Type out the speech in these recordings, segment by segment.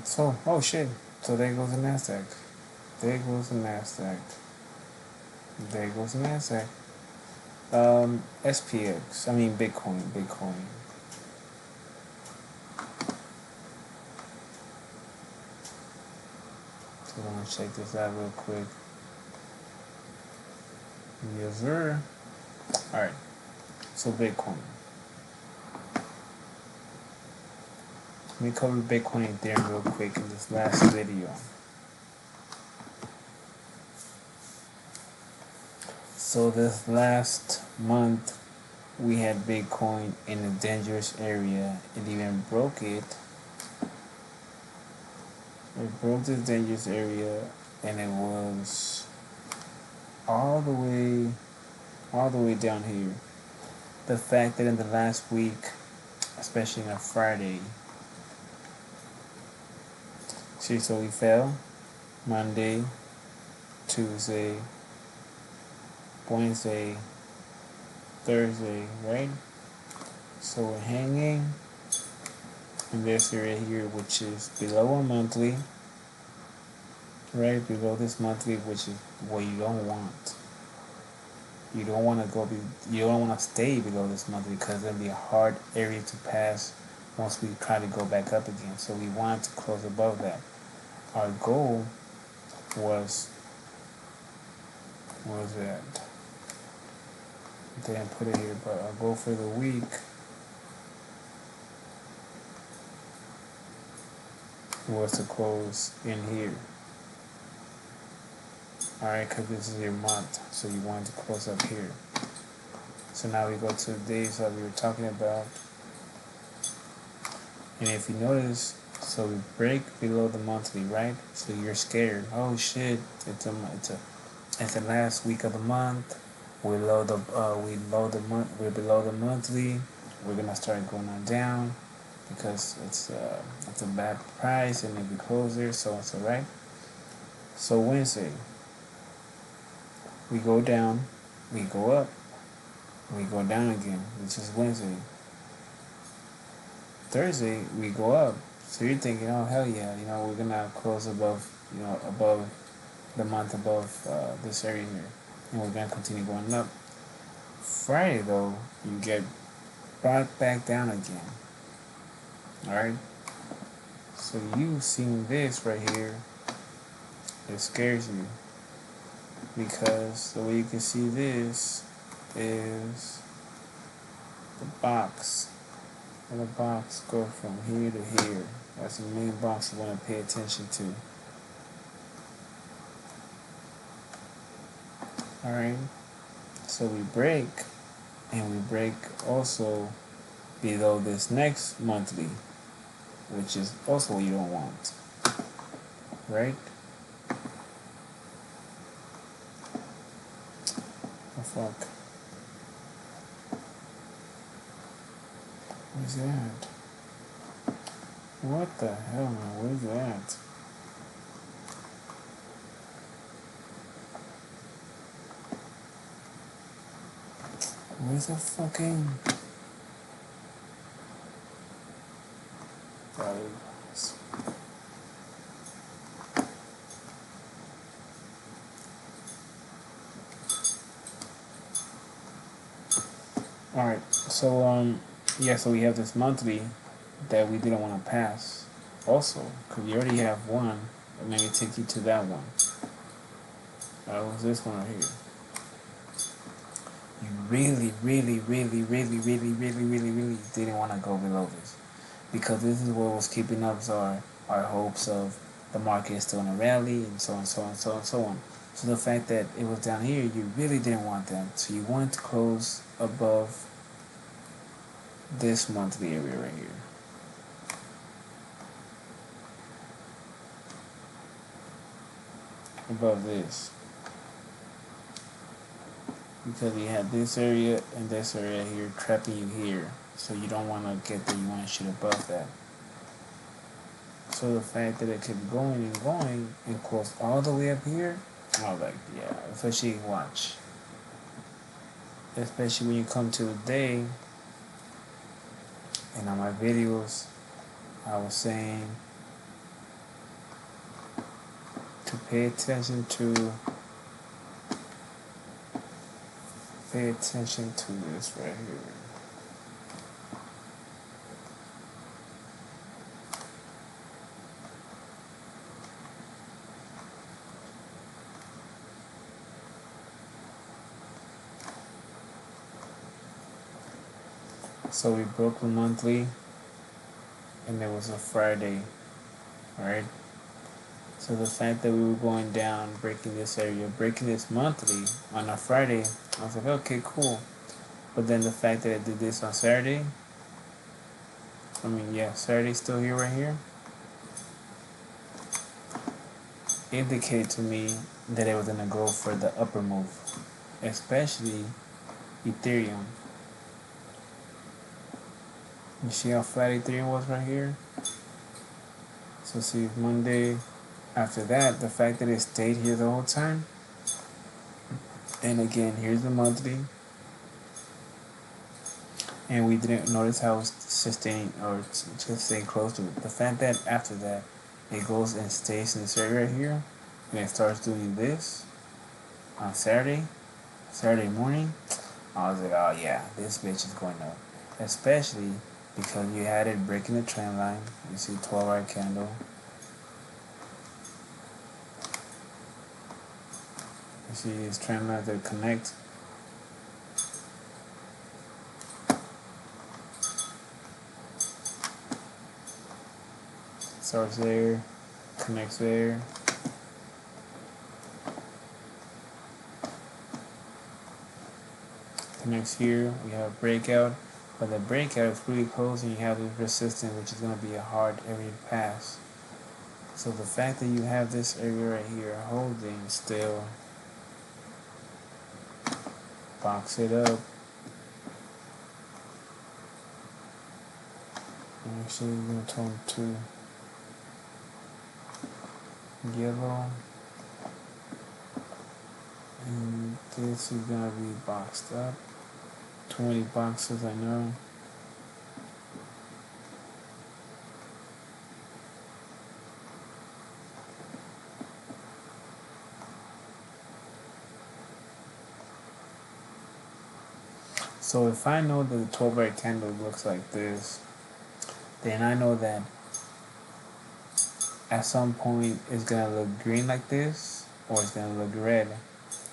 So, oh shit. So there goes the Nasdaq. There goes the Nasdaq. There goes the Nasdaq. SPX. I mean Bitcoin. Bitcoin. So I'm gonna check this out real quick. Yes, sir. All right. So Bitcoin. Let me cover Bitcoin and Ethereum real quick in this last video. So this last month, we had Bitcoin in a dangerous area. It even broke it. It broke this dangerous area, and it was all the way down here. The fact that in the last week, especially on a Friday, see, so we fell Monday, Tuesday, Wednesday, Thursday, right? So we're hanging in this area here, which is below a monthly, right? Below this monthly, which is what you don't want. You don't want to you don't want to stay below this monthly because it'll be a hard area to pass once we try to go back up again. So we want to close above that. Our goal was that? I didn't put it here, but our goal for the week was to close in here. Alright, because this is your month, so you want to close up here. So now we go to the days that we were talking about. And if you notice, so we break below the monthly, right? So you're scared. Oh shit! It's the last week of the month. We're below the monthly. We're gonna start going on down because it's a bad price, and if we close there, so and so, right? So Wednesday, we go down, we go up, we go down again, which is Wednesday. Thursday, we go up. So you're thinking, oh hell yeah, we're gonna close above, above the month, above this area here, and we're gonna continue going up. Friday though, you get brought back down again. Alright? So you seeing this right here, it scares you. Because the way you can see this is the box. And the box go from here to here. That's the main box you want to pay attention to. Alright? So we break, and we break also below this next monthly, which is also what you don't want. Right? Oh fuck. Where's that? What the hell, man? Where's that? Where's the fucking... Alright, so yeah, so we have this monthly that we didn't want to pass also, because we already have one, and let me take you to that one. That was this one right here. You really didn't want to go below this, because this is what was keeping up our hopes of the market still in a rally, and so on, so on, so on, so on. So the fact that it was down here, you really didn't want that. So you wanted to close above this monthly area right here. Above this. Because you had this area and this area here trapping you here. So you don't want to get there, you want to shoot above that. So the fact that it kept going and closed all the way up here, I was like, yeah, especially watch. Especially when you come to the day, and on my videos, I was saying to pay attention to this right here. So we broke the monthly, and it was a Friday, right? So the fact that we were going down, breaking this area, breaking this monthly on a Friday, I was like, okay, cool. But then the fact that it did this on Saturday, Saturday's still here, right here, indicated to me that it was gonna go for the upper move, especially Ethereum. You see how flat Ethereum was right here? So see Monday. After that, the fact that it stayed here the whole time, and again, here's the monthly, and we didn't notice how it's sustaining or just staying close to it. The fact that after that, it goes and stays in this area right here, and it starts doing this on Saturday morning, I was like, oh yeah, this bitch is going up. Especially because you had it breaking the trend line. You see 12-hour candle. You see these trend lines that connect. Starts there, connects there. Connects here, we have a breakout. But the breakout is pretty close, and you have this resistance, which is going to be a hard area to pass. So the fact that you have this area right here holding still, box it up. I'm actually going to turn to yellow, and this is going to be boxed up. 20 boxes, I know. So if I know that the 12-hour candle looks like this, then I know that at some point it's gonna look green like this, or it's gonna look red.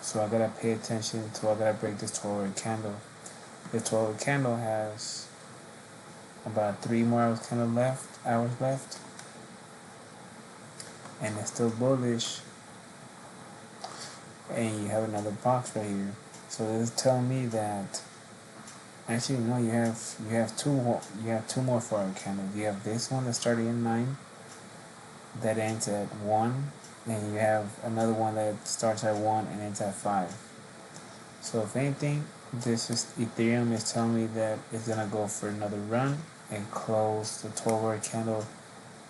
So I gotta pay attention to, I gotta break this 12-hour candle. The 12-hour candle has about 3 more hours left, and it's still bullish. And you have another box right here. So this is telling me that actually no, you have two more 4-hour candles. You have this one that started at 9, that ends at 1, and you have another one that starts at 1 and ends at 5. So if anything, this is Ethereum is telling me that it's gonna go for another run and close the 12-hour candle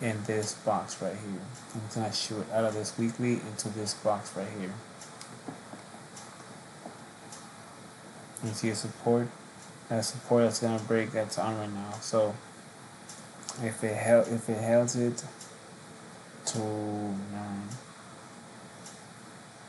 in this box right here. It's gonna shoot out of this weekly into this box right here. You see a support. That support that's gonna break, that's on right now. So if it holds it to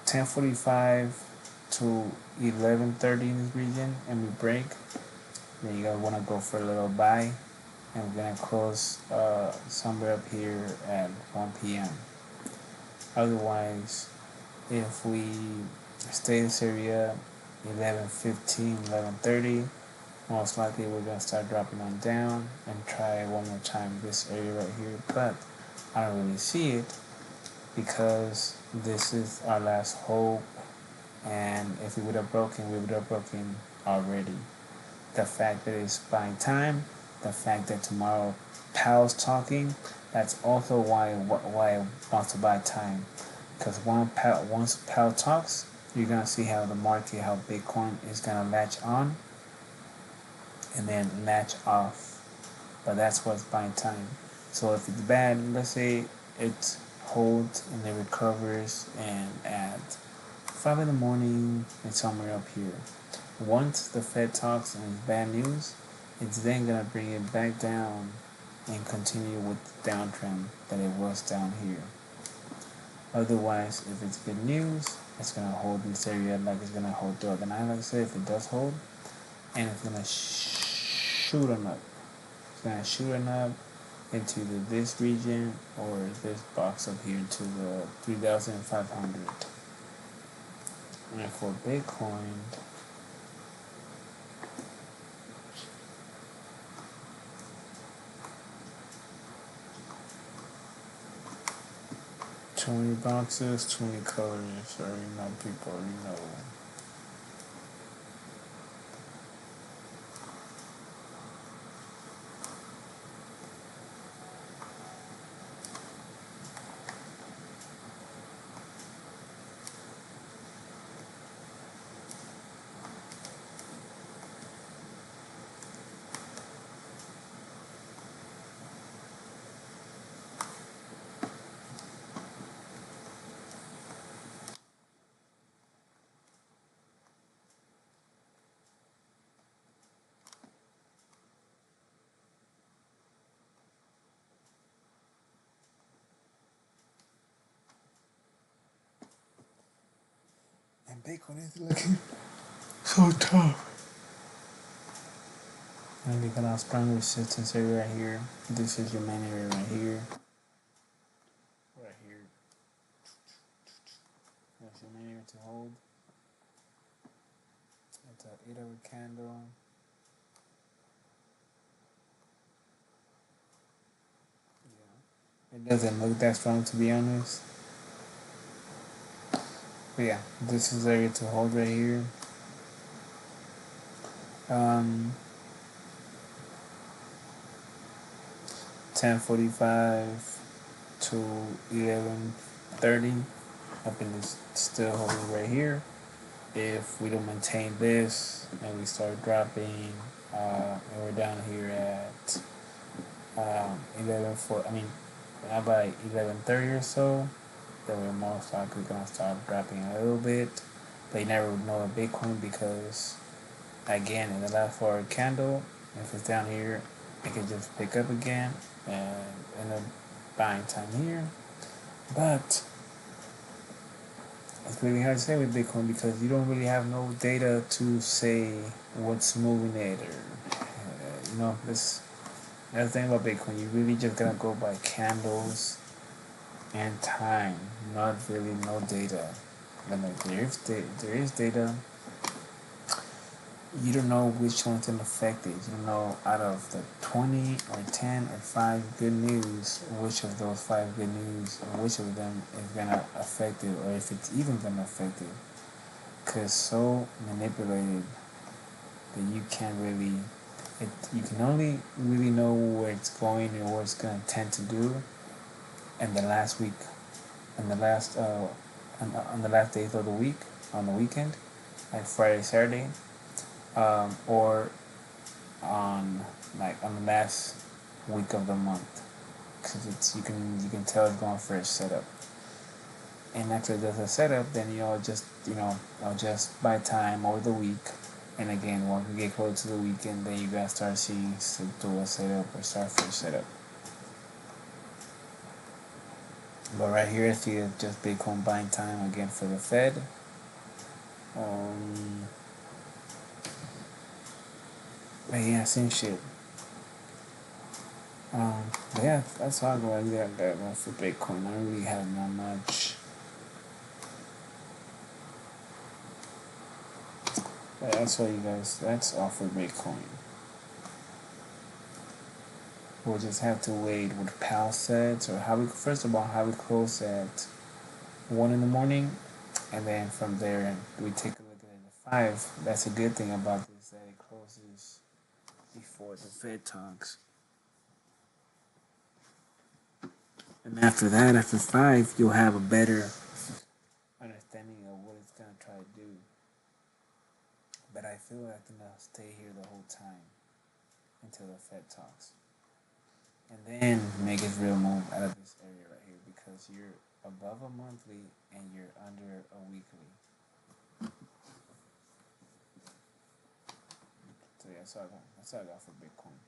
10:45 to 11:30 in this region, and we break, then you're gonna wanna go for a little buy, and we're gonna close somewhere up here at 1 p.m. Otherwise, if we stay in this area 11:15, 11:30, most likely we're gonna start dropping on down and try one more time this area right here. But I don't really see it, because this is our last hope, and if we would have broken, we would have broken already. The fact that it's buying time, the fact that tomorrow Powell's talking, that's also why I want to buy time. Because once Powell talks, you're gonna see how the market, how Bitcoin is gonna latch on and then latch off. But that's what's buying time. So if it's bad, let's say it holds and it recovers, and at 5 in the morning it's somewhere up here. Once the Fed talks and it's bad news, it's then gonna bring it back down and continue with the downtrend that it was down here. Otherwise, if it's good news, it's gonna hold in this area like it's gonna hold throughout the night. Like I said, if it does hold, and it's gonna shoot on up. It's gonna shoot on up into this region or this box up here to the 3,500. And for Bitcoin, $20 boxes, 20 colors. Already know, people already know. And Bitcoin is looking so tough. And we got our strong resistance area right here. This is your main area right here. Right here. That's your main area to hold. It's an 8-hour candle. Yeah. It doesn't look that strong, to be honest. But yeah, this is the area to hold right here. 10:45 to 11:30. Up in this still holding right here. If we don't maintain this and we start dropping, and we're down here at 11:4. By 11:30 or so, then we're most likely gonna start dropping a little bit. But you never would know a Bitcoin because, again, in the last 4-hour candle, if it's down here, it can just pick up again and end up buying time here. But it's really hard to say with Bitcoin because you don't really have no data to say what's moving it, or that's the thing about Bitcoin. You really just gotta go by candles and time, not really no data. And like there is data. You don't know which one's gonna affect it. You don't know out of the 20 or 10 or 5 good news, which of those 5 good news, or which of them is gonna affect it, or if it's even gonna affect it. Cause so manipulated that you can't really. You can only really know where it's going and what it's gonna tend to do. And the last week, and the last on the last days of the week, on the weekend, like Friday, Saturday. Or on the last week of the month, because you can tell it's going for a setup. And after there's a setup, then I'll just buy time over the week. And again, once we get close to the weekend, then you guys start seeing to do a setup or start for a setup. But right here, I see it's just Bitcoin buying time again for the Fed. But yeah, same shit. But yeah, that's all I got for Bitcoin. I don't really have not much. But that's all, you guys. That's all for Bitcoin. We'll just have to wait what Powell says, or first of all, how we close at 1 in the morning, and then from there we take a look at the 5. That's a good thing about this, that it closes before the Fed talks. And after that, after 5, you'll have a better understanding of what it's gonna try to do. But I feel like I'm gonna stay here the whole time until the Fed talks. And then make its real move out of this area right here, because you're above a monthly and you're under a weekly. So yeah, that's all I got for Bitcoin.